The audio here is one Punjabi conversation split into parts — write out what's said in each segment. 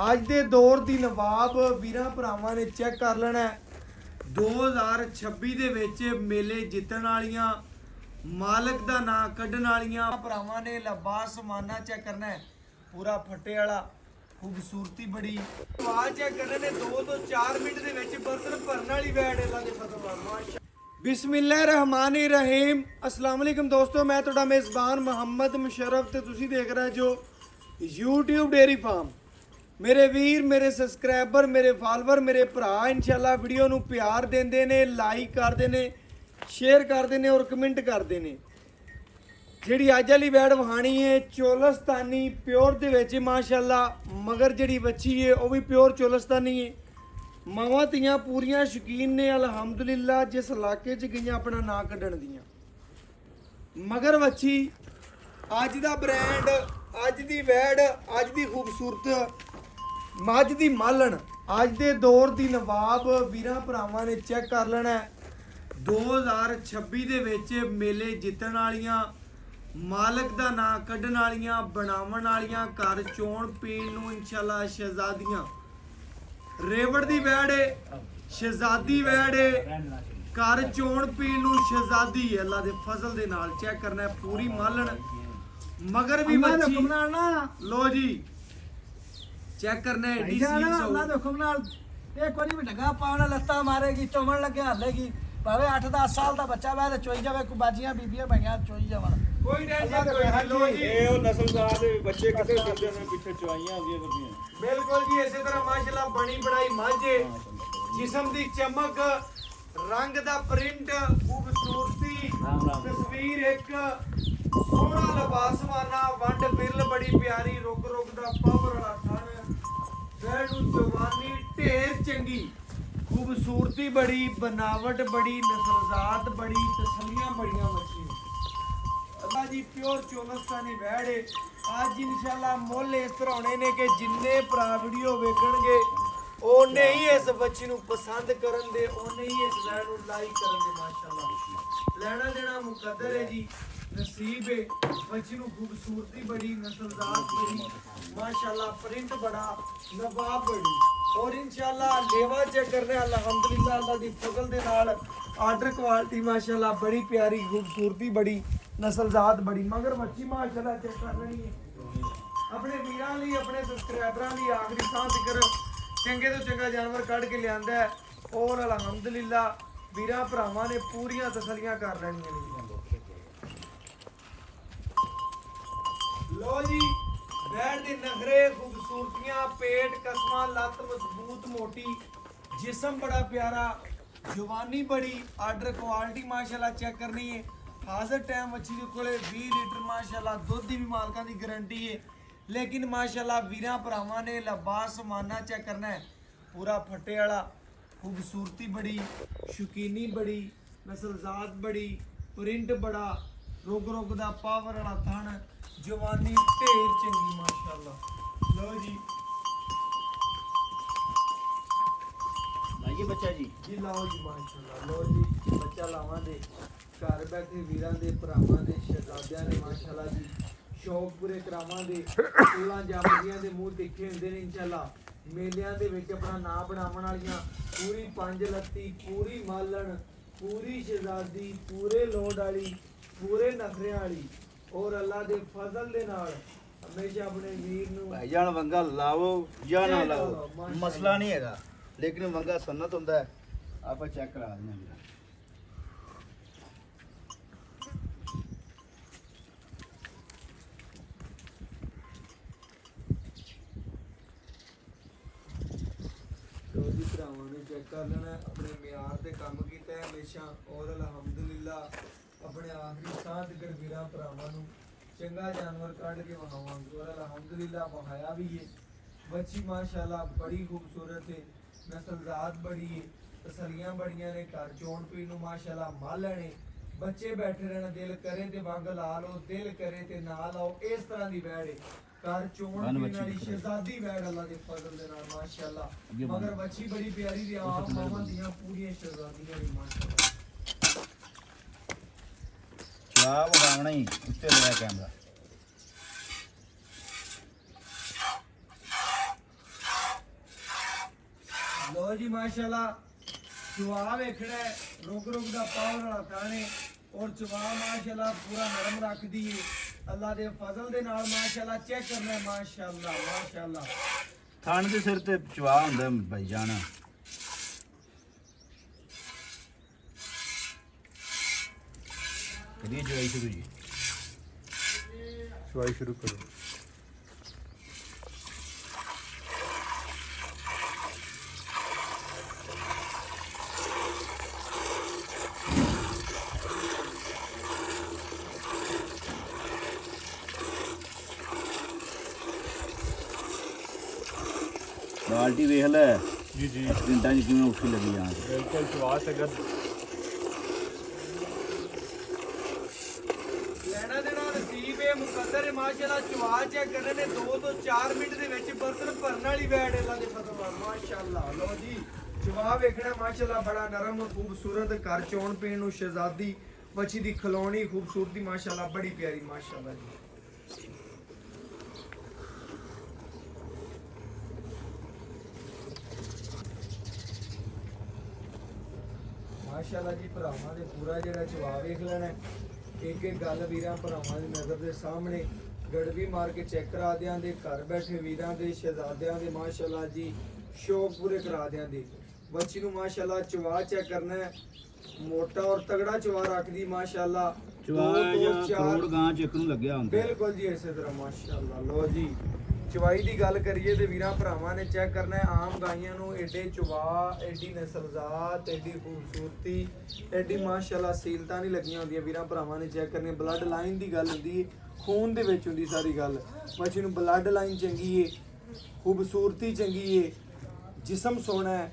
ਅੱਜ ਦੇ ਦੌਰ ਦੀ ਨਵਾਬ ਵੀਰਾਂ ਭਰਾਵਾਂ ਨੇ ਚੈੱਕ ਕਰ ਲੈਣਾ 2026 ਦੇ ਵਿੱਚ ਮੇਲੇ ਜਿੱਤਣ ਵਾਲੀਆਂ ਮਾਲਕ ਦਾ ਨਾਂ ਕੱਢਣ ਵਾਲੀਆਂ ਭਰਾਵਾਂ ਨੇ ਲਬਾਸ ਸਮਾਨਾ ਚੈੱਕ ਕਰਨਾ ਹੈ ਪੂਰਾ ਫੱਟੇ ਵਾਲਾ खूबसूरती बड़ी आवाज चेक करने ने 2 ਤੋਂ 4 ਮਿੰਟ ਦੇ ਵਿੱਚ ਬਰਤਨ ਭਰਨ ਵਾਲੀ ਵੈੜ ਅੱਲਾ ਦੇ ਫਜ਼ਲ ਨਾਲ ਮਾਸ਼ਾ ਬਿਸਮਿਲ੍ਲਾਹਿਰਰਹਿਮਾਨਿਰਰਹੀਮ अस्सलाम वालेकुम दोस्तों मैं ਤੁਹਾਡਾ ਮੇਜ਼ਬਾਨ ਮੁਹੰਮਦ ਮੁਸ਼ਰਫ ਤੇ ਤੁਸੀਂ ਦੇਖ ਰਹੇ ਜੋ YouTube ਡੇਰੀ ਫਾਰਮ ਮੇਰੇ ਵੀਰ ਮੇਰੇ ਸਬਸਕ੍ਰਾਈਬਰ ਮੇਰੇ ਫਾਲੋਅਰ ਮੇਰੇ ਭਰਾ ਇਨਸ਼ਾਅੱਲਾ ਵੀਡੀਓ ਨੂੰ ਪਿਆਰ ਦਿੰਦੇ ਨੇ ਲਾਈਕ ਕਰਦੇ ਨੇ ਸ਼ੇਅਰ ਕਰਦੇ ਨੇ ਔਰ ਕਮੈਂਟ ਕਰਦੇ ਨੇ ਜਿਹੜੀ ਅੱਜ ਵਾਲੀ ਵੈੜ ਵਹਾਣੀ ਹੈ ਚੋਲਸਤਾਨੀ ਪਿਓਰ ਦੇ ਵਿੱਚ ਮਾਸ਼ਾਅੱਲਾ ਮਗਰ ਜਿਹੜੀ ਬੱਚੀ ਹੈ ਉਹ ਵੀ ਪਿਓਰ ਚੋਲਸਤਾਨੀ ਹੈ ਮਾਵਾਂ ਧੀਆਂ ਪੂਰੀਆਂ ਸ਼ੌਕੀਨ ਨੇ ਅਲਹਮਦੁਲਿਲਾ ਜਿਸ ਇਲਾਕੇ 'ਚ ਗਈਆਂ ਆਪਣਾ ਨਾਂ ਕੱਢਣ ਦੀਆਂ ਮਗਰ ਬੱਚੀ ਅੱਜ ਦਾ ਬ੍ਰਾਂਡ ਅੱਜ ਦੀ ਵੈੜ ਅੱਜ ਦੀ ਖੂਬਸੂਰਤ ਮੱਝ ਦੀ ਮਾਲਣ ਅੱਜ ਦੇ ਦੌਰ ਦੀ ਨਵਾਬ ਵੀਰਾਂ ਭਰਾਵਾਂ ਨੇ ਚੈੱਕ ਕਰ ਲੈਣਾ 2026 ਦੇ ਵਿੱਚ ਮੇਲੇ ਜਿੱਤਣ ਵਾਲੀਆਂ ਮਾਲਕ ਦਾ ਨਾਂ ਕੱਢਣ ਵਾਲੀਆਂ ਬਣਾਉਣ ਵਾਲੀਆਂ ਘਰ ਚੋਣ ਪੀਣ ਨੂੰ ਇਨਸ਼ਾਅੱਲਾ ਸ਼ਹਿਜ਼ਾਦੀਆਂ ਰੇਵੜ ਦੀ ਵੈੜ ਹੈ ਸ਼ਹਿਜ਼ਾਦੀ ਵੈੜ ਹੈ ਘਰ ਚੋਣ ਪੀਣ ਨੂੰ ਸ਼ਹਿਜ਼ਾਦੀ ਹੈ ਅੱਲਾ ਦੇ ਫਜ਼ਲ ਦੇ ਨਾਲ ਚੈੱਕ ਕਰਨਾ ਹੈ ਪੂਰੀ ਮਾਲਣ ਮਗਰ ਵੀ ਬੱਚੀ ਲੋ ਜੀ ਚੈੱਕ करना है डीसी अल्लाह दे हुक्म नाल एक कोनी भी ढगा पावना लत्ता मारेगी चोमन लगे हलेगी भावे 8-10 साल दा बच्चा वे ते चोई जावे को बाजियां बीबियां भैया चोई जावन कोई टेंशन कोई लो जी ए ओ नस्लदार दे बच्चे किते फिरदे ने पीछे चवाइयां आंदियां करदियां बिल्कुल जी इसी तरह माशाल्लाह बनी बनाई मांझे जिस्म दी चमक रंग दा प्रिंट खूबसूरती तस्वीर एक सोहना लिबास वाला वंड बिरल बड़ी प्यारी रुक रुक दा पावर वाला थन वैड़ जवानी ढेर चंगी खूबसूरती बड़ी बनावट बड़ी नस्लजात बड़ी तसलियां बड़ियां मच्छी अल्लाह जी प्योर चोलस्तानी वैड़ है आज इंशाल्लाह मुल इस तरह होने ने कि जिन्ने भरा वीडियो वेखणगे ओने ही इस बच्ची नूं पसंद करन दे ओने ही इस वैड़ नूं लाइक करन दे माशाल्लाह लेना देना मुकद्दर है जी नसीब है बच्ची नूं खूबसूरती बड़ी नस्लजात बड़ी माशाल्लाह प्रिंट बड़ा नवाब बड़ी और इंशाल्लाह लेवा चेक करने अल्हम्दुलिल्लाह अल्लाह दी फजल दे नाल आर्डर क्वालिटी माशाल्लाह बड़ी प्यारी खूबसूरती बड़ी नस्लजात बड़ी मगर बच्ची माशाल्लाह चेक कर रही है अपने वीरां लई अपने सब्सक्राइबरां लई आखिरी सांह तक चंगे तो चंगा जानवर कढ के लियांदा है और अल्हम्दुलिल्लाह वीरां भरावां ने पूरियां तसलियां कर लैणियां ने लो जी वैड़ दी नखरे खूबसूरतियां पेट कसमा लत मजबूत मोटी जिस्म बड़ा प्यारा जवानी बड़ी आर्डर क्वालिटी माशाल्लाह चेक करनी है हाजिर टाइम मच्छी दे कोले 20 लीटर माशाल्लाह दुध दी भी मालकां दी गारंटी है लेकिन माशाल्लाह वीरां भरावां ने लबास समाना चेक करना है पूरा फट्टे वाला खूबसूरती बड़ी शौकीनी बड़ी नस्लजात बड़ी प्रिंट बड़ा रुग रुग दा पावर वाला थन जवानी ढेर चंगी माशाल्लाह लो जी लाइए बच्चा जी लाओ जी माशाल्लाह लो जी बच्चा लावां दे घर बैठे वीरां दे भरावां दे शहजादियां ने माशाल्लाह जी शौक पूरे करावां दे फूलां जामदियां दे मूंह तिखे हुंदे ने इंशाल्लाह मेलियां दे विच अपना नाम बनावण वालियां पूरी पंज लत्ती पूरी मालण पूरी शहजादी पूरे लोड वाली पूरे नखरे वाली और अल्लाह दे फजल दे नाल हमेशा अपने वीर नूं भाईजान वंगा लाओ या ना लाओ मसला नहीं हैगा लेकिन वंगा सुन्नत हुंदा है आप चेक करा देना तो जी भरावां ने चेक कर लेना अपने मियार ते काम कीता है हमेशा और अल्हम्दुलिल्लाह अपने आखिरी साह तक वीरां भरावां नूं चंगा जानवर कढ के वहावांगे और अल्हम्दुलिल्लाह वहाया भी है बच्ची माशाल्लाह बड़ी खूबसूरत है नस्लजात बड़ी है तसलियां बड़ियां ने घर चोण पीण नूं माशाल्लाह मालण है बच्चे बैठे रहना दिल करे ते वंग ला लो दिल करे ते ना लाओ इस तरह दी वैड़ है घर चोण पीण वाली शहजादी वैड़ अल्लाह दे फजल दे नाल माशाल्लाह मगर बच्ची बड़ी प्यारी दी आप मावां दियां पूरियां शहजादियां ने माशाल्लाह जवाब उड़ावना ही उत्ते लगा कैमरा ਲਓ ਜੀ ਮਾਸ਼ਾਅੱਲਾ ਚਵਾ ਵੇਖਣਾ ਹੈ, ਰੁਕ ਦਾ ਪਾਵਰ ਵਾਲਾ ਥਾਣੇ ਔਰ ਚਵਾ ਮਾਸ਼ਾਅੱਲਾ ਪੂਰਾ ਨਰਮ ਰੱਖਦੀ ਏ ਅੱਲਾ ਦੇ ਫਜ਼ਲ ਦੇ ਨਾਲ ਮਾਸ਼ਾਅੱਲਾ ਚੈੱਕ ਕਰਨਾ ਹੈ ਮਾਸ਼ਾਅੱਲਾ ਮਾਸ਼ਾਅੱਲਾ ਥਣ ਦੇ ਸਿਰ ਤੇ ਚਵਾ ਹੁੰਦਾ ਭਾਈ ਜਾਨ ਕਦੀ ਚਵਾਈ ਸ਼ੁਰੂ ਜੀ ਚਵਾਈ ਸ਼ੁਰੂ ਕਰੋ ਬਾਲਟੀ ਵੇਖ ਲੈ ਜੀ ਜੀ ਪਿੰਡਾਂ 'ਚ ਕਿਵੇਂ ਔਖੀ ਲੱਗੀ ਜਾਂ ਬਿਲਕੁਲ ਚਵਾਸ ਅਗਰ ਲੈਣਾ ਦੇਣਾ ਨਸੀਬ ਹੈ ਮੁਕੱਦਰ ਹੈ ਮਾਸ਼ਾਅੱਲਾ ਚਵਾ ਚੈੱਕ ਕਰਨੇ ਨੇ 2 ਤੋਂ 4 ਮਿੰਟ ਦੇ ਵਿੱਚ ਬਰਤਨ ਭਰਨ ਵਾਲੀ ਵੈੜ ਅੱਲਾ ਦੇ ਫਜ਼ਲ ਨਾਲ ਮਾਸ਼ਾਅੱਲਾ ਲਓ ਜੀ ਚਵਾ ਵੇਖਣਾ ਮਾਸ਼ਾਅੱਲਾ ਬੜਾ ਨਰਮ ਖੂਬਸੂਰਤ ਘਰ ਚੋਣ ਪੀਣ ਨੂੰ ਸ਼ਹਿਜ਼ਾਦੀ ਬੱਚੀ ਦੀ ਖਲੋਣੀ ਖੂਬਸੂਰਤੀ ਮਾਸ਼ਾਅੱਲਾ ਬੜੀ ਪਿਆਰੀ ਮਾਸ਼ਾਅੱਲਾ ਜੀ ਮਾਸ਼ਾਅੱਲਾ ਜੀ ਭਰਾਵਾਂ ਦੇ ਪੂਰਾ ਜਿਹੜਾ ਚਵਾ ਵੇਖ ਲੈਣਾ ਇੱਕ ਇੱਕ ਗੱਲ ਵੀਰਾਂ ਭਰਾਵਾਂ ਦੀ ਨਜ਼ਰ ਦੇ ਸਾਹਮਣੇ ਗੜਵੀ ਮਾਰ ਕੇ ਚੈੱਕ ਕਰਾ ਦਿਆਂ ਦੇ ਘਰ ਬੈਠੇ ਵੀਰਾਂ ਦੇ ਸ਼ਹਿਜ਼ਾਦਿਆਂ ਦੇ ਮਾਸ਼ਾਅੱਲਾ ਜੀ ਸ਼ੌਕ ਪੂਰੇ ਕਰਾ ਦਿਆਂ ਦੇ ਬੱਚੀ ਨੂੰ ਮਾਸ਼ਾਅੱਲਾ ਚਵਾ ਚੈੱਕ ਕਰਨਾ ਹੈ ਮੋਟਾ ਔਰ ਤਗੜਾ ਚਵਾ ਰੱਖਦੀ ਮਾਸ਼ਾਅੱਲਾ ਚਵਾ ਜਾਂ ਕਰੋੜ ਗਾਂ 'ਚ ਇੱਕ ਨੂੰ ਲੱਗਿਆ ਹੁੰਦਾ ਬਿਲਕੁਲ ਜੀ ਇਸੇ ਤਰ੍ਹਾਂ ਮਾਸ਼ਾਅੱਲਾ ਲੋ ਜੀ ਚਵਾਈ ਦੀ ਗੱਲ ਕਰੀਏ ਤੇ ਵੀਰਾਂ ਭਰਾਵਾਂ ਨੇ ਚੈੱਕ ਕਰਨਾ ਹੈ ਆਮ ਗਾਈਆਂ ਨੂੰ ਏਡੇ ਚਵਾ ਏਡੀ ਨਸਲਜ਼ਾਤ ਏਡੀ ਖੂਬਸੂਰਤੀ ਏਡੀ ਮਾਸ਼ਾਅੱਲਾ ਸੀਲਤਾਂ ਨਹੀਂ ਲੱਗੀਆਂ ਹੁੰਦੀਆਂ ਵੀਰਾਂ ਭਰਾਵਾਂ ਨੇ ਚੈੱਕ ਕਰਨੇ ਬਲੱਡ ਲਾਈਨ ਦੀ ਗੱਲ ਹੁੰਦੀ ਹੈ ਖੂਨ ਦੇ ਵਿੱਚ ਹੁੰਦੀ ਸਾਰੀ ਗੱਲ ਬੱਚੇ ਨੂੰ ਬਲੱਡ ਲਾਈਨ ਚੰਗੀ ਏ ਖੂਬਸੂਰਤੀ ਚੰਗੀ ਏ ਜਿਸਮ ਸੋਹਣਾ ਹੈ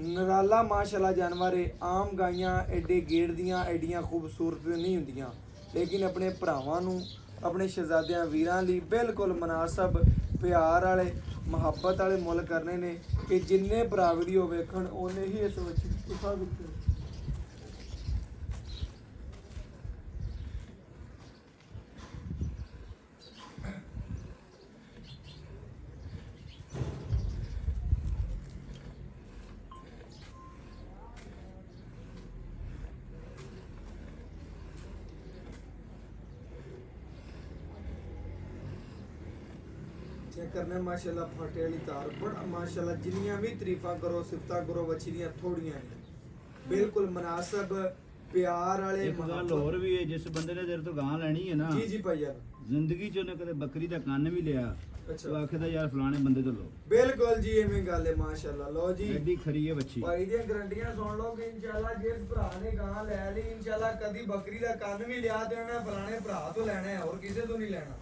ਨਰਾਲਾ ਮਾਸ਼ਾਅੱਲਾ ਜਾਨਵਰ ਏ ਆਮ ਗਾਈਆਂ ਏਡੇ ਗੇੜ ਦੀਆਂ ਏਡੀਆਂ ਖੂਬਸੂਰਤ ਨਹੀਂ ਹੁੰਦੀਆਂ ਲੇਕਿਨ ਆਪਣੇ ਭਰਾਵਾਂ ਨੂੰ ਆਪਣੇ ਸ਼ਹਿਜ਼ਾਦਿਆਂ ਵੀਰਾਂ ਲਈ ਬਿਲਕੁਲ ਮੁਨਾਸਬ ਪਿਆਰ ਵਾਲੇ ਮੁਹੱਬਤ ਵਾਲੇ ਮੁੱਲ ਕਰਨੇ ਨੇ ਕਿ ਜਿੰਨੇ ਭਰਾ ਵੀਡੀਓ ਵੇਖਣ ਉਹਨੇ ਹੀ ਇਸ ਵਿੱਚ ਤੁਸਾਂ ਵਿੱਚ चेक करना माशाल्लाह फटे वाली तार बड़ा माशाल्लाह जिन्नियां भी तारीफां करो सिफतां करो बच्ची दियां थोड़ियां बिल्कुल मुनासिब प्यार वाले ਇੱਕ ਗੱਲ ਹੋਰ ਵੀ ਹੈ ਜਿਸ ਬੰਦੇ ਨੇ ਤੇਰੇ ਤੋਂ ਗਾਂ ਲੈਣੀ ਹੈ ਨਾ जी जी भाई यार ਜ਼ਿੰਦਗੀ 'ਚ ਉਹਨੇ ਕਦੇ ਬੱਕਰੀ ਦਾ ਕੰਨ ਵੀ ਲਿਆ अच्छा ਉਹ ਆਖਦਾ ਯਾਰ ਫਲਾਣੇ ਬੰਦੇ ਤੋਂ ਲਓ बिल्कुल जी एवें गल है माशाल्लाह लो जी ਐਡੀ ਖਰੀ ਹੈ ਬੱਚੀ ਭਾਈ ਦੀਆਂ ਗਰੰਟੀਆਂ ਸੁਣ ਲਓ ਕਿ ਇਨਸ਼ਾਅੱਲਾ ਜਿਸ ਭਰਾ ਨੇ ਗਾਂ ਲੈ ਲਈ ਇਨਸ਼ਾਅੱਲਾ ਕਦੀ ਬੱਕਰੀ ਦਾ ਕੰਨ ਵੀ ਲਿਆ ਤੇ ਉਹਨੇ ਫਲਾਣੇ ਭਰਾ ਤੋਂ ਲੈਣਾ ਹੈ ਹੋਰ ਕਿਸੇ ਤੋਂ ਨਹੀਂ ਲੈਣਾ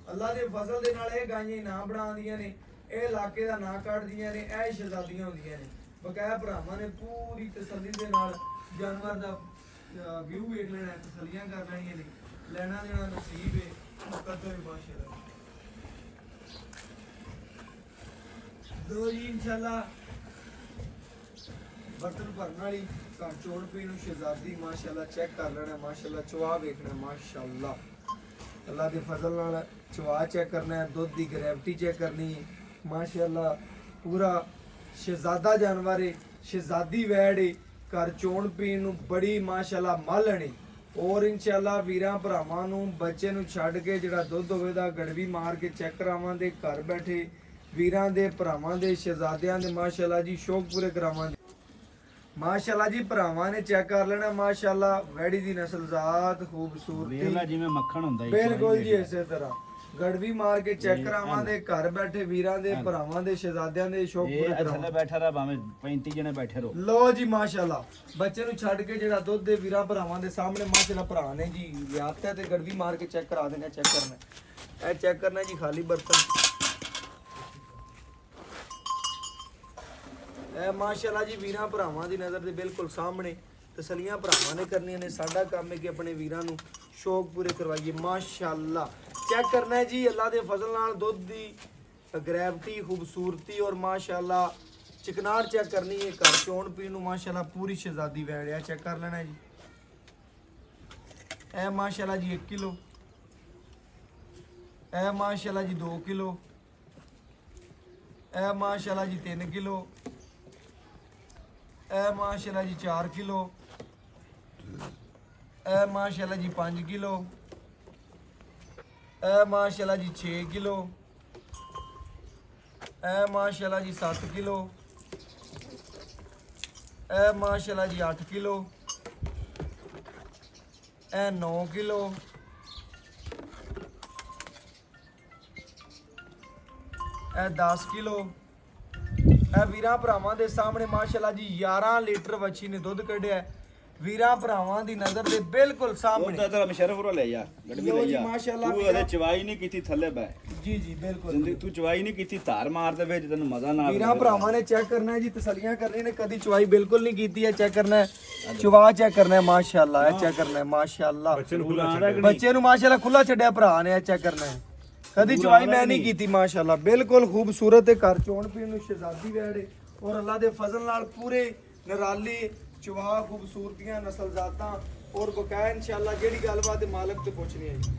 ਅੱਲਾ ਦੇ ਫਜ਼ਲ ਦੇ ਨਾਲ ਇਹ ਗਾਈਆਂ ਨਾਂ ਬਣਾਉਂਦੀਆਂ ਨੇ ਇਹ ਇਲਾਕੇ ਦਾ ਨਾਂ ਕੱਢਦੀਆਂ ਨੇ ਇਹ ਸ਼ਹਿਜ਼ਾਦੀਆਂ ਹੁੰਦੀਆਂ ਨੇ ਬਕਾਇਆ ਭਰਾਵਾਂ ਨੇ ਪੂਰੀ ਤਸੱਲੀ ਦੇ ਨਾਲ ਜਾਨਵਰ ਦਾ ਵਿਊ ਵੇਖ ਲੈਣਾ ਤਸੱਲੀਆਂ ਕਰ ਲੈਣੀਆਂ ਨੇ ਲੈਣਾ ਦੇਣਾ ਨਸੀਬ ਹੈ ਮੁਕੱਦਰ ਮਾਸ਼ਾਅੱਲਾ ਦੋ ਜੀ ਇਨਸ਼ਾਅੱਲਾ ਬਰਤਨ ਭਰਨ ਵਾਲੀ ਘਰ ਚੋਣ ਪੀਣ ਨੂੰ ਸ਼ਹਿਜ਼ਾਦੀ ਮਾਸ਼ਾਅੱਲਾ ਚੈੱਕ ਕਰ ਲੈਣਾ ਮਾਸ਼ਾਅੱਲਾ ਚਵਾ ਵੇਖਣਾ ਮਾਸ਼ਾਅੱਲਾ ਅੱਲਾ ਦੇ ਫਜ਼ਲ ਨਾਲ ਚਵਾ ਚੈੱਕ ਕਰਨਾ ਹੈ ਦੁੱਧ ਦੀ ਗ੍ਰੈਵਿਟੀ ਚੈੱਕ ਕਰਨੀ ਹੈ ਮਾਸ਼ਾਅੱਲਾ ਪੂਰਾ ਸ਼ਹਿਜ਼ਾਦਾ ਜਾਨਵਰ ਹੈ ਸ਼ਹਿਜ਼ਾਦੀ ਵੈੜ ਹੈ ਘਰ ਚੋਣ ਪੀਣ ਨੂੰ ਬੜੀ ਮਾਸ਼ਾਅੱਲਾ ਮਾਲਣ ਹੈ ਔਰ ਇਨਸ਼ਾਅੱਲਾ ਵੀਰਾਂ ਭਰਾਵਾਂ ਨੂੰ ਬੱਚੇ ਨੂੰ ਛੱਡ ਕੇ ਜਿਹੜਾ ਦੁੱਧ ਹੋਵੇ ਦਾ ਗੜਵੀ ਮਾਰ ਕੇ ਚੈੱਕ ਕਰਾਵਾਂਗੇ ਘਰ ਬੈਠੇ ਵੀਰਾਂ ਦੇ ਭਰਾਵਾਂ ਦੇ ਸ਼ਹਿਜ਼ਾਦਿਆਂ ਦੇ ਮਾਸ਼ਾਅੱਲਾ ਜੀ ਸ਼ੌਕ ਪੂਰੇ ਕਰਾਵਾਂਗੇ ਮਾਸ਼ਾਅੱਲਾ ਜੀ ਭਰਾਵਾਂ ਨੇ ਚੈੱਕ ਕਰ ਲੈਣਾ ਮਾਸ਼ਾਅੱਲਾ ਵੈੜੀ ਦੀ ਨਸਲ ਜ਼ਾਤ ਖੂਬਸੂਰਤੀ ਵੇਖ ਲੈ ਜਿਵੇਂ ਮੱਖਣ ਹੁੰਦਾ ਹੀ ਬਿਲਕੁਲ ਜੀ ਇਸੇ ਤਰ੍ਹਾਂ ਗੜਵੀ ਮਾਰ ਕੇ ਚੈੱਕ ਕਰਾਵਾਂਗੇ ਘਰ ਬੈਠੇ ਵੀਰਾਂ ਦੇ ਭਰਾਵਾਂ ਦੇ ਸ਼ਹਿਜ਼ਾਦਿਆਂ ਦੇ ਸ਼ੌਕ ਇਹ ਪੂਰੇ ਥੱਲੇ ਕਰਾਵਾਂਗੇ ਬੈਠਾ ਰਹਾ ਭਾਵੇਂ 35 ਜਣੇ ਬੈਠੇ ਰਹੋ ਲੋ ਜੀ ਮਾਸ਼ਾਅੱਲਾ ਬੱਚੇ ਨੂੰ ਛੱਡ ਕੇ ਜਿਹੜਾ ਦੁੱਧ ਦੇ ਵੀਰਾਂ ਭਰਾਵਾਂ ਦੇ ਸਾਹਮਣੇ ਮਾਸ਼ਾਅੱਲਾ ਭਰਾ ਨੇ ਜੀ ਲਿਆਕਤ ਤੇ ਗੜਵੀ ਮਾਰ ਕੇ ਚੈੱਕ ਕਰਾ ਦੇਣਾ ਚੈੱਕ ਕਰਨਾ ਇਹ ਚੈੱਕ ਕਰਨਾ ਜੀ ਖਾਲੀ ਬਰਤਨ ਇਹ ਮਾਸ਼ਾਅੱਲਾ ਜੀ ਵੀਰਾਂ ਭਰਾਵਾਂ ਦੀ ਨਜ਼ਰ ਦੇ ਬਿਲਕੁਲ ਸਾਹਮਣੇ ਤਸਲੀਆਂ ਭਰਾਵਾਂ ਨੇ ਕਰਨੀਆਂ ਨੇ ਸਾਡਾ ਕੰਮ ਹੈ ਕਿ ਆਪਣੇ ਵੀਰਾਂ ਨੂੰ ਸ਼ੌਕ ਪੂਰੇ ਕਰਵਾਈਏ ਮਾਸ਼ਾਅੱਲਾ ਚੈੱਕ ਕਰਨਾ ਹੈ ਜੀ ਅੱਲਾ ਦੇ ਫਜ਼ਲ ਨਾਲ ਦੁੱਧ ਦੀ ਗ੍ਰੈਵਿਟੀ ਖੂਬਸੂਰਤੀ ਔਰ ਮਾਸ਼ਾਅੱਲਾ ਚਿਕਨਾਰ ਚੈੱਕ ਕਰਨੀ ਹੈ ਘਰ ਚੋਣ ਪੀਣ ਨੂੰ ਮਾਸ਼ਾਅੱਲਾ ਪੂਰੀ ਸ਼ਹਿਜ਼ਾਦੀ ਵੈੜਿਆ ਚੈੱਕ ਕਰ ਲੈਣਾ ਜੀ ਇਹ ਮਾਸ਼ਾਅੱਲਾ ਜੀ 1 ਕਿਲੋ ਇਹ ਮਾਸ਼ਾਅੱਲਾ ਜੀ 2 ਕਿਲੋ ਇਹ ਮਾਸ਼ਾਅੱਲਾ ਜੀ 3 ਕਿਲੋ ਇਹ ਮਾਸ਼ਾਅੱਲਾ ਜੀ 4 ਕਿਲੋ, ਇਹ ਮਾਸ਼ਾਅੱਲਾ ਜੀ 5 ਕਿਲੋ, ਇਹ ਮਾਸ਼ਾਅੱਲਾ ਜੀ 6 ਕਿਲੋ, ਇਹ ਮਾਸ਼ਾਅੱਲਾ ਜੀ 7 ਕਿਲੋ, ਇਹ ਮਾਸ਼ਾਅੱਲਾ ਜੀ 8 ਕਿਲੋ, ਇਹ 9 ਕਿਲੋ, ਇਹ 10 ਕਿਲੋ। ਇਹ ਵੀਰਾਂ ਭਰਾਵਾਂ ਦੇ ਸਾਹਮਣੇ ਮਾਸ਼ਾਅੱਲਾ ਜੀ 11 ਲੀਟਰ ਵੱਛੀ ਨੇ ਦੁੱਧ ਕੱਢਿਆ ਹੈ। ਵੀਰਾਂ ਭਰਾਵਾਂ ਦੀ ਨਜ਼ਰ ਦੇ ਬਿਲਕੁਲ ਸਾਹਮਣੇ। ਉਹਦਾ ਤੇਰਾ ਮਸ਼ਰਫ ਹੋ ਲੈ ਜਾ ਗੱਡੀ ਲਓ ਲੈ ਜੀ, ਜਾ ਮਾਸ਼ਾਅੱਲਾ ਤੂੰ ਵੀਰਾਂ- ਅਜੇ ਚਵਾਈ ਨਹੀਂ ਕੀਤੀ ਥੱਲੇ ਬੈ ਜੀ ਜੀ ਬਿਲਕੁਲ ਜਿੰਦਗੀ ਤੂੰ ਚਵਾਈ ਨਹੀਂ ਕੀਤੀ ਧਾਰ ਮਾਰਦੇ ਵੇ ਤੈਨੂੰ ਮਜ਼ਾ ਨਾ ਆਵੇ। ਵੀਰਾਂ ਭਰਾਵਾਂ ਨੇ ਚੈੱਕ ਕਰਨਾ ਹੈ ਜੀ, ਤਸੱਲੀਆਂ ਕਰਨੀ ਨੇ, ਕਦੀ ਚਵਾਈ ਬਿਲਕੁਲ ਨਹੀਂ ਕੀਤੀ ਹੈ, ਚੈੱਕ ਕਰਨਾ ਹੈ, ਚਵਾ ਚੈੱਕ ਕਰਨਾ ਹੈ ਮਾਸ਼ਾਅੱਲਾ, ਇਹ ਚੈੱਕ ਕਰਨਾ ਹੈ ਮਾਸ਼ਾਅੱਲਾ, ਬੱਚੇ ਨੂੰ ਮਾਸ਼ਾਅੱਲਾ ਖੁੱਲਾ ਛੱਡਿਆ ਭਰਾ ਨੇ, ਇਹ ਚੈੱਕ ਕਰਨਾ ਹੈ, ਕਦੀ ਚਵਾਈ ਮੈਂ ਨਹੀਂ ਕੀਤੀ ਮਾਸ਼ਾਅੱਲਾ, ਬਿਲਕੁਲ ਖੂਬਸੂਰਤ ਤੇ ਘਰ ਚੋਣ ਪੀਣ ਨੂੰ ਸ਼ਹਿਜ਼ਾਦੀ ਵੈੜ ਔਰ ਅੱਲਾ ਦੇ ਫਜ਼ਲ ਨਾਲ ਪੂਰੇ ਨਿਰਾਲੀ ਚਵਾ ਖੂਬਸੂਰਤੀਆਂ ਨਸਲਜ਼ਾਤਾਂ ਔਰ ਬਕਾਇਆ ਇਨਸ਼ਾਅੱਲਾ ਜਿਹੜੀ ਗੱਲਬਾਤ ਮਾਲਕ ਤੋਂ ਪੁੱਛਣੀ ਹੈ ਜੀ।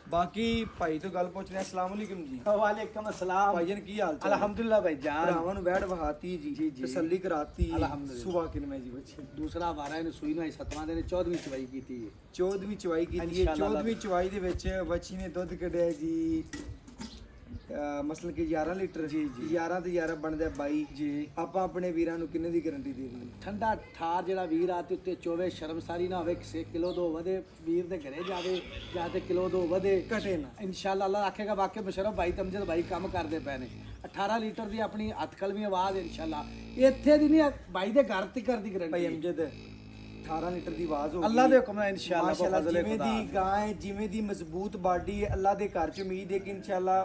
ਬਾਕੀ ਭਾਈ ਤੋਂ ਗੱਲ ਪੁੱਛਣੀ ਹੈ। अस्सलाम वालेकुम जी। वालेकुम अस्सलाम। ਭਾਈਜਾਨ ਕੀ ਹਾਲ ਚਾਲ? अल्हम्दुलिल्लाह भाईजान। ਭਰਾਵਾਂ ਨੂੰ ਵੈੜ ਵਹਾਤੀ ਜੀ, ਤਸੱਲੀ ਕਰਾਤੀ, अल्हम्दुलिल्लाह। ਸੁਬਾ ਕਿਨਵੇਂ ਜੀ ਬੱਚੇ दूसरा वारा ने सुई ना 7वां दिन 14वीं चवाई की थी। 14ਵੀਂ ਚਵਾਈ ਕੀਤੀ ਹੈ। इंशाअल्लाह। 14ਵੀਂ ਚਵਾਈ ਦੇ ਵਿੱਚ ਬੱਚੀ ਨੇ ਦੁੱਧ ਕੱਢਿਆ ਜੀ ਮਸਲਨ ਕਿ 11 ਲੀਟਰ ਜੀ 11 ਤੇ 11 ਬਣਦਾ 22 जी ਆਪਾਂ ਆਪਣੇ ਵੀਰਾਂ ਨੂੰ ਕਿੰਨੇ ਦੀ ਗਾਰੰਟੀ ਦੇ ਦਿੰਦੇ? ठंडा ठार जेड़ा वीर आते उत्ते चोवे शर्मसारी ना होवे किसे किलो दो वधे वीर दे घरे जावे या ते किलो दो वधे ਘਟੇ ਨਾ। इंशाल्लाह अल्लाह आखेगा वाकई मुशर्रफ भाई तमजद भाई काम करदे पए ने 18 लीटर ਦੀ ਆਪਣੀ ਹੱਥਕਲਵੀ ਆਵਾਜ਼ इंशाल्लाह ਇੱਥੇ ਦੀ ਨਹੀਂ ਭਾਈ ਦੇ ਘਰ ਤੱਕ ਦੀ ਭਾਈ ਗਾਰੰਟੀ ਅਮਜਦ 18 ਲੀਟਰ ਦੀ ਆਵਾਜ਼ ਹੋ ਅੱਲਾਹ ਦੇ ਹੁਕਮ ਨਾਲ इंशाल्लाह ਮਾਸ਼ਾਅੱਲਾ ਫਜ਼ਲ ਜਿਵੇਂ ਖੁਦਾ ਦੀ ਗਾਂ ਹੈ, ਜਿਵੇਂ ਦੀ ਮਜ਼ਬੂਤ ਬਾਡੀ ਹੈ, ਅੱਲਾ ਦੇ ਘਰ ਚ ਉਮੀਦ ਹੈ ਕਿ ਇਨਸ਼ਾਅੱਲਾ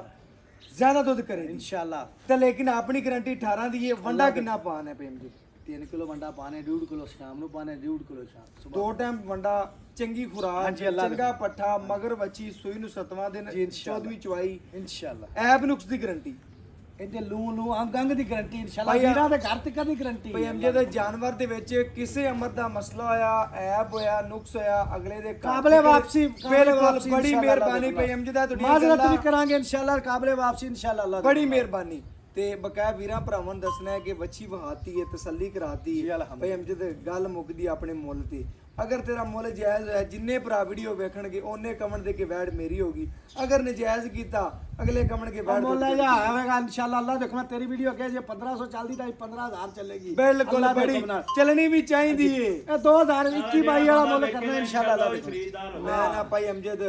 ਜ਼ਿਆਦਾ ਦੁੱਧ ਕਰੇਗੀ इंशाल्लाह ਤੇ ਲੇਕਿਨ ਆਪਣੀ ਗਾਰੰਟੀ 18 ਦੀ ਹੈ। ਵੰਡਾ ਕਿੰਨਾ ਪਾਣਾ ਹੈ ਭਾਈ ਅਮਜਦ? 3 ਕਿਲੋ ਵੰਡਾ ਪਾਣੇ 1.5 ਕਿਲੋ ਸ਼ਾਮ ਨੂੰ ਪਾਣੇ 1.5 ਕਿਲੋ ਸ਼ਾਮ ਦੋ ਟਾਈਮ ਵੰਡਾ, ਚੰਗੀ ਖੁਰਾਕ, ਹਾਂਜੀ, ਅੱਲਾ ਚੰਗਾ ਪੱਠਾ, ਮਗਰ ਬੱਚੀ ਸੂਈ ਨੂੰ 7ਵਾਂ ਦਿਨ, ਜੀ, ਇਨਸ਼ਾਅੱਲਾ। 14ਵੀਂ ਚਵਾਈ, इंशाल्लाह ਐਬ ਨੁਕਸ ਦੀ ਗਾਰੰਟੀ। ਇਹਦੇ ਲੂ ਅੰਗ ਦੀ ਗਾਰੰਟੀ ਇੰਸ਼ਾਅੱਲਾ ਭਾਈ ਵੀਰਾਂ ਦੇ ਘਰ ਤੱਕ ਦੀ ਗਾਰੰਟੀ ਭਾਈ ਅਮਜਦ ਜਾਨਵਰ ਦੇ ਵਿੱਚ ਕਿਸੇ ਅਮਰ ਦਾ ਮਸਲਾ ਹੋਇਆ, ਐਬ ਹੋਇਆ, ਨੁਕਸ ਹੋਇਆ, ਅਗਲੇ ਦੇ ਘਰ ਕਾਬਲੇ ਤੱਕ- ਵਾਪਸੀ ਬਿਲਕੁਲ ਬੜੀ ਮਿਹਰਬਾਨੀ ਭਾਈ ਅਮਜਦ ਤੁਹਾਡੀ ਮਾਜ਼ਰਤ ਵੀ ਗੱਲਾਂ- ਕਰਾਂਗੇ ਇੰਸ਼ਾਅੱਲਾ ਕਾਬਲੇ ਵਾਪਸੀ ਇੰਸ਼ਾਅੱਲਾ ਅੱਲਾਹ ਬੜੀ ਮਿਹਰਬਾਨੀ ਤੇ ਬਕਾਇਆ ਵੀਰਾਂ ਭਰਾਵਾਂ ਨੂੰ ਦੱਸਣਾ ਹੈ ਕਿ ਵੱਛੀ ਵਹਾਤੀ ਹੈ, ਤਸੱਲੀ ਕਰਾਤੀ ਜੀ, ਹੈ ਅਲਹਮਦੁਲਿਲਾ। ਭਾਈ ਅਮਜਦ ਗੱਲ ਮੁੱਕਦੀ ਆਪਣੇ ਮੁੱਲ ਤੇ। ਅਗਰ ਤੇਰਾ ਮੁੱਲ ਜਾਇਜ਼ ਹੋਇਆ, ਜਿੰਨੇ ਭਰਾ ਵੀਡੀਓ ਵੇਖਣਗੇ ਉਹਨੇ ਕਮਣ ਦੇ ਕੇ ਵੈੜ ਮੇਰੀ ਹੋਗੀ, ਅਗਰ ਨਜਾਇਜ਼ ਕੀਤਾ ਅਗਲੇ ਕਮਣ ਕੇ ਵੈੜ ਮੁੱਲ ਜਾ ਆਵੇਗਾ ਇੰਸ਼ਾਅੱਲਾ ਅੱਲਾਹ ਦੇਖੋ ਤੇਰੀ ਵੀਡੀਓ ਅੱਗੇ ਜੇ 1500 ਚੱਲਦੀ ਤਾਂ 15000 ਚੱਲੇਗੀ ਬਿਲਕੁਲ ਅੱਲਾਹ ਦੇ ਬੜੀ ਹੁਕਮ ਨਾਲ। ਚੱਲਣੀ ਵੀ ਚਾਹੀਦੀ ਏ। ਇਹ 2021 22 ਵਾਲਾ ਮੁੱਲ ਕਰਨਾ ਇੰਸ਼ਾਅੱਲਾ ਅੱਲਾਹ ਦੇ ਮੈਂ ਨਾ ਭਾਈ ਅਮਜਦ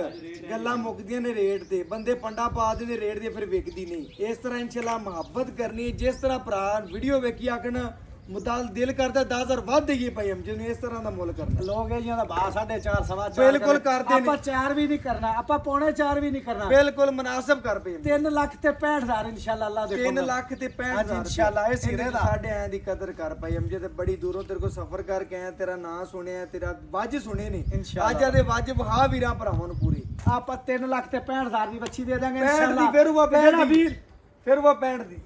ਗੱਲਾਂ ਮੁੱਕਦੀਆਂ ਨੇ ਰੇਟ ਤੇ, ਬੰਦੇ ਪੰਡਾ ਪਾ ਦਿੰਦੇ ਰੇਟ ਦੇ, ਫਿਰ ਵਿਕਦੀ ਨਹੀਂ। ਇਸ ਤਰ੍ਹਾਂ ਇਨਸ਼ਾਅੱਲਾ ਮੁਹੱਬਤ ਕਰਨੀ, ਜਿਸ ਤਰ੍ਹਾਂ ਭਰਾ ਵੀਡੀਓ ਵੇਖੀ ਆਖਣ ਮੁਦਾਲ ਦਿਲ ਕਰਦਾ 10000 ਵੱਧ ਦੇਈਏ ਭਾਈ ਅਮਜਦ ਨੂੰ, ਇਸ ਤਰ੍ਹਾਂ ਦਾ ਮੁੱਲ ਕਰਨਾ। ਲੋਕ ਇਹ ਜਿਹਾ ਭਾਅ 4.5 ਸਵਾ 4 ਬਿਲਕੁਲ ਕਰਦੇ ਨੇ। ਆਪਾਂ 4 ਵੀ ਨਹੀਂ ਕਰਨਾ, ਆਪਾਂ ਪੌਣੇ 4 ਵੀ ਨਹੀਂ ਕਰਨਾ, ਬਿਲਕੁਲ ਮੁਨਾਸਬ ਕਰ ਪਏ 3 ਲੱਖ ਤੇ 65000 ਇੰਸ਼ਾਅੱਲਾ ਅੱਲਾਹ ਦੇ 3 ਲੱਖ ਤੇ 65 ਹਾਂਜੀ, ਇੰਸ਼ਾਅੱਲਾ ਇਹ ਸਿਰੇ ਦਾ। ਸਾਡੇ ਐਂ ਦੀ ਕਦਰ ਕਰ ਭਾਈ ਅਮਜਦ, ਬੜੀ ਦੂਰੋਂ ਤੇਰੇ ਕੋ ਸਫ਼ਰ ਕਰਕੇ ਆਇਆ, ਤੇਰਾ ਨਾਂ ਸੁਣਿਆ, ਤੇਰਾ ਵੱਜ ਸੁਣੇ ਨੇ ਇੰਸ਼ਾਅੱਲਾ। ਅੱਜ ਦੇ ਵੱਜ ਵਹਾ ਵੀਰਾਂ ਭਰਾਵਾਂ ਨੂੰ ਪੂਰੀ ਆਪਾਂ 3 ਲੱਖ ਤੇ 65000 ਦੀ ਬੱਚੀ ਦੇ ਦਾਂਗੇ 65 ਇੰਸ਼ਾਅੱਲਾ। ਦੀ, ਫਿਰ ਉਹ ਜਿਹੜਾ ਵੀਰ ਫਿਰ ਉਹ 65 ਦੀ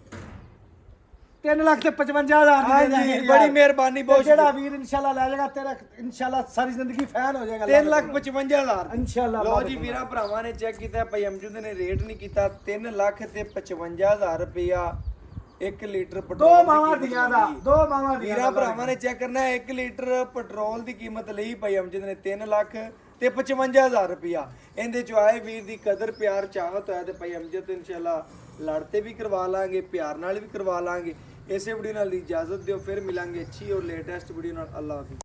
3 ਲੱਖ ਤੇ 55000 ਦੀ ਦੇ ਦਾਂਗੇ ਹਾਂਜੀ, ਯਾਰ। ਬੜੀ ਮਿਹਰਬਾਨੀ, ਬਹੁਤ ਤੇ ਜਿਹੜਾ ਸ਼ੁਕਰੀਆ। ਵੀਰ ਇੰਸ਼ਾਅੱਲਾ ਲੈ ਜਾਏਗਾ ਤੇਰਾ ਇੰਸ਼ਾਅੱਲਾ ਸਾਰੀ ਜ਼ਿੰਦਗੀ ਫੈਨ ਹੋ ਜਾਏਗਾ 3,55,000 ਇੰਸ਼ਾਅੱਲਾ। ਲਓ ਜੀ ਵੀਰਾਂ ਭਰਾਵਾਂ ਨੇ ਚੈੱਕ ਕੀਤਾ, ਭਾਈ ਅਮਜਦ ਨੇ ਰੇਟ ਨਹੀਂ ਕੀਤਾ, 3,55,000 ਰੁਪਇਆ 1 ਲੀਟਰ ਪੈਟਰੋਲ ਦੋ ਦੀ ਮਾਵਾਂ ਕੀਮਤ ਦੀਆਂ ਦਾ ਮੰਗੀ। ਦੋ ਮਾਵਾਂ ਦੀਆਂ ਵੀਰਾਂ ਭਰਾਵਾਂ ਨੇ ਚੈੱਕ ਕਰਨਾ ਹੈ, 1 ਲੀਟਰ ਪੈਟਰੋਲ ਦੀ ਕੀਮਤ ਲਈ ਭਾਈ ਅਮਜਦ ਨੇ 3,55,000 ਰੁਪਇਆ। ਇਹਦੇ ਚੋਂ ਆਏ ਵੀਰ ਦੀ ਕਦਰ ਪਿਆਰ ਚਾਹਤ ਹੋਇਆ ਤੇ ਭਾਈ ਅਮਜਦ ਤੋਂ ਇਨਸ਼ਾਅੱਲਾ ਲੜਤੇ ਵੀ ਕਰਵਾ ਲਾਂਗੇ, ਪਿਆਰ ਨਾਲ ਵੀ ਕਰਵਾ ਲਾਂਗੇ। ਇਸੇ ਵੀਡੀਓ ਨਾਲ ਦੀ ਇਜਾਜ਼ਤ ਦਿਓ, ਫਿਰ ਮਿਲਾਂਗੇ ਅੱਛੀ ਔਰ ਲੇਟੈਸਟ ਵੀਡੀਓ ਨਾਲ। ਅੱਲਾਹ ਹਾਫਿਜ਼।